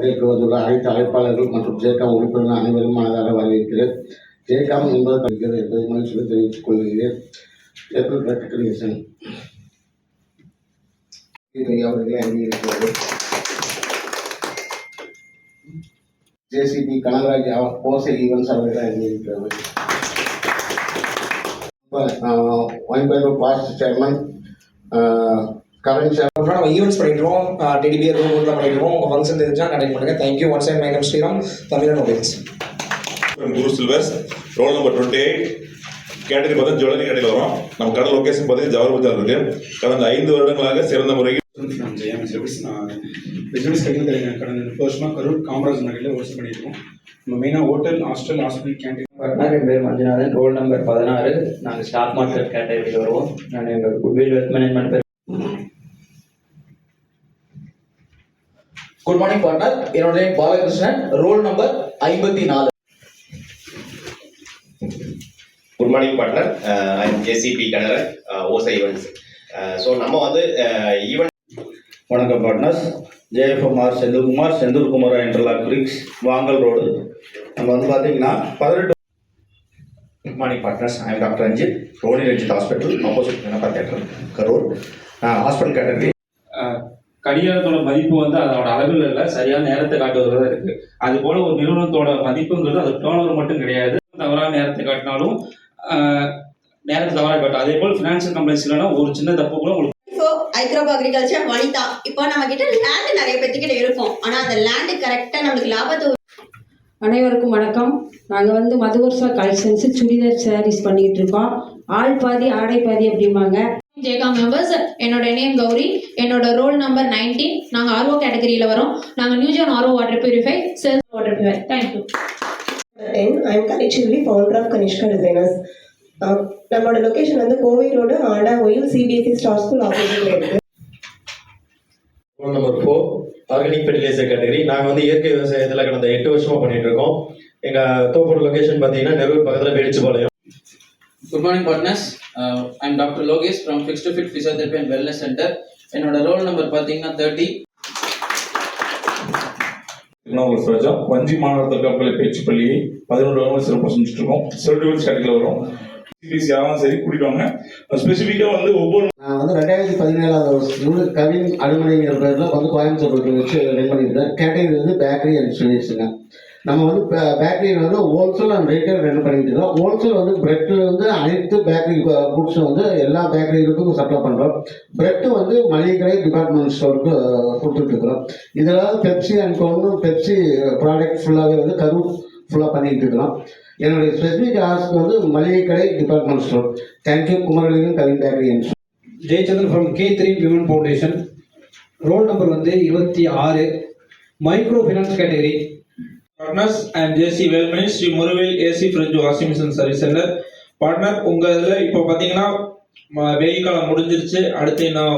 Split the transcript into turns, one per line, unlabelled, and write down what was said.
பங்கேற்க வந்துள்ள அனைத்து அழைப்பாளர்கள் மற்றும் ஜேகாம் உறுப்பினர் அனைவரும் மனதாக வரவேற்கிறேன். ஜேகாம் என்பது படிக்கிறது என்பதை மகிழ்ச்சியுடன் தெரிவித்துக் கொள்கிறேன். ஏப்ரல் ரெக்கக்னிஷன் அவர்களை அங்கீகரிக்கிறது. ஜேசிபி கனகராஜ் ஓசை ஈவென்ட்ஸ் அவர்களை அங்கீகரிக்கிறது. பாஸ்ட் சேர்மன் கரண்ட்
நம்ம ஈவெண்ட்ஸ் பண்ணிடுவோம். டெடி பியர் ரோபோட்லாம் பண்ணிடுவோம். உங்கள் ஃபங்க்ஷன் தெரிஞ்சால் கண்டக்ட் பண்ணுங்கள். Thank you. Once and my name Sriram, Tamilan mobiles.
Guru silvers, roll number 28. Category பார்த்தா ஜுவல்லரி கடையில் வரும். நம்ம கடை லொக்கேஷன் பார்த்தீங்கன்னா ஜவஹர் பஜார் இருக்கு. கடந்த 5 வருடங்களாக சிறந்த முறையில்
பிஸ்னஸ் கையில் கடந்த 30 வருஷமாக கரூர் காமராஜ் நகரில் ஹோல்சேல் பண்ணியிருக்கோம். நம்ம மெயினாக ஹோட்டல், ஹாஸ்டல், ஹாஸ்பிட்டல், கேன்டீன்.
என் பேர் மஞ்சுநாதன், ரோல் நம்பர் 16. நாங்கள் ஸ்டாக் மார்க்கெட் கேட்டகரியில் வருவோம். நான் எங்கள் goodwill wealth management.
Good morning partner, என்னோட name Balakrishnan, roll number 54.
Good morning partner, I am JCB Kanagaraj, Osai events. So நம்ம வந்து ஈவெண்ட்.
வணக்கம் partners, JFMR Senthilkumar, Senthilkumar interlock bricks, Vangal road. நம்ம வந்து பார்த்தீங்கன்னா 18.
Good morning partners, I am doctor Ranjith, Roni Ranjith hospital, opposite Kanappa theatre, Karur. Hospital category.
கடிகாரத்தோட மதிப்பு வந்து அதோட அளவில் இல்லை, சரியான நேரத்தை காட்டுவதாக இருக்குது. அது போல் ஒரு நிறுவனத்தோட மதிப்புங்கிறது அது டர்ன் மட்டும் கிடையாது. தவறான நேரத்தை காட்டினாலும் நேரத்தை தவறாக காட்டும். அதே போல் ஃபினான்ஷியல் கம்பெனிஸ் இல்லைன்னா ஒரு சின்ன தப்பு கூட உங்களுக்கு.
ஐக்ரோப் அக்ரிகல்ச்சர் வனிதா. இப்போ நம்ம கிட்ட லேண்ட் நிறைய பேர்த்துக்கிட்ட இருக்கும். ஆனால் அந்த லேண்டு கரெக்டாக நம்மளுக்கு லாபத்தை.
அனைவருக்கும் வணக்கம். நாங்கள் வந்து மதுவர்ஷா கலெக்ஷன்ஸு சுடிதார் சாரீஸ் பண்ணிக்கிட்டு இருக்கோம். ஆள் பாதி ஆடை பாதி அப்படிம்பாங்க.
ஜேகாம் மெம்பர்ஸ், என்னோட நேம் கௌரி, என்னோட ரோல் நம்பர் 19. நாங்கள் ஆர்ஓ கேட்டகரியில் வரோம். நாங்கள் Newgen RO water purify, sales water purify. Thank you.
I am Kanishvi, founder of Kanishka designers. நம்மளோட லொக்கேஷன் வந்து கோவை ரோடு, ஆண்டா ஒயில் சிபிஎஸ்சி ஸ்டார் ஸ்கூல் ஆப்போசிட்ல இருக்கு.
Roll number 4, organic fertilizer category. நாங்கள் வந்து இயற்கை விவசாயத்தில் கடந்த 8 வருஷமாக பண்ணிட்டு இருக்கோம். எங்கள் தோப்போட லொக்கேஷன் பார்த்தீங்கன்னா நெரூர் பக்கத்தில் Vedichipalayam.
Good morning partners, I am doctor Lokesh from fix to fit physiotherapy and wellness centre. என்னோட ரோல் நம்பர் பார்த்தீங்கன்னா 30.
வஞ்சி மாணவர் கப்பலை பேச்சு பள்ளியை 11 வருடம் சிறப்பாக செஞ்சுட்டு இருக்கோம். சர்டிஃபிகேட் கேட்டகரியில் வரும். சிபிஎஸ்சி யாரும் சரி கூட்டிட்டு ஸ்பெசிஃபிக்காக வந்து ஒவ்வொரு.
நான் வந்து 2017ஆவது வருஷம் கவின் அலுமனிங்கிற பேரில் வந்து கோயம்புத்தூர் வச்சு ரன் பண்ணியிருக்கேன். கேட்டகரி வந்து பேக்கரி அண்ட் ஸ்வீட்ஸுங்க. நம்ம வந்து பேக்கரியில் வந்து ஹோல்சேல் அண்ட் ரீட்டைல் ரன் பண்ணிட்டு இருக்கோம். ஹோல்சேல் வந்து பிரெட்டு வந்து அனைத்து பேக்கரி குட்ஸும் வந்து எல்லா பேக்கரிகளுக்கும் சப்ளை பண்ணுறோம். பிரெட்டு வந்து மளிகை கடை, டிபார்ட்மெண்ட் ஸ்டோருக்கு கொடுத்துட்ருக்குறோம். இதில் பெப்சி அண்ட் கொண்டு பெப்சி ப்ராடக்ட் ஃபுல்லாகவே வந்து கரூர் ஃபுல்லாக பண்ணிக்கிட்டு இருக்கிறோம். என்னுடைய ஸ்பெசிஃபிக் ஆஸ்க்கு வந்து மளிகை கடை, department store. Thank you. Kumaralingam Kavin bakery and
Jayachandran from K3 women foundation. Roll number வந்து 26, microfinance category.
Partners, I am JC Velmani, Sri Muruvel AC fridge washing machine service centre. Partner, உங்கள் இதில் இப்போ பார்த்தீங்கன்னா வெயில் காலம் முடிஞ்சிருச்சு. அடுத்து என்ன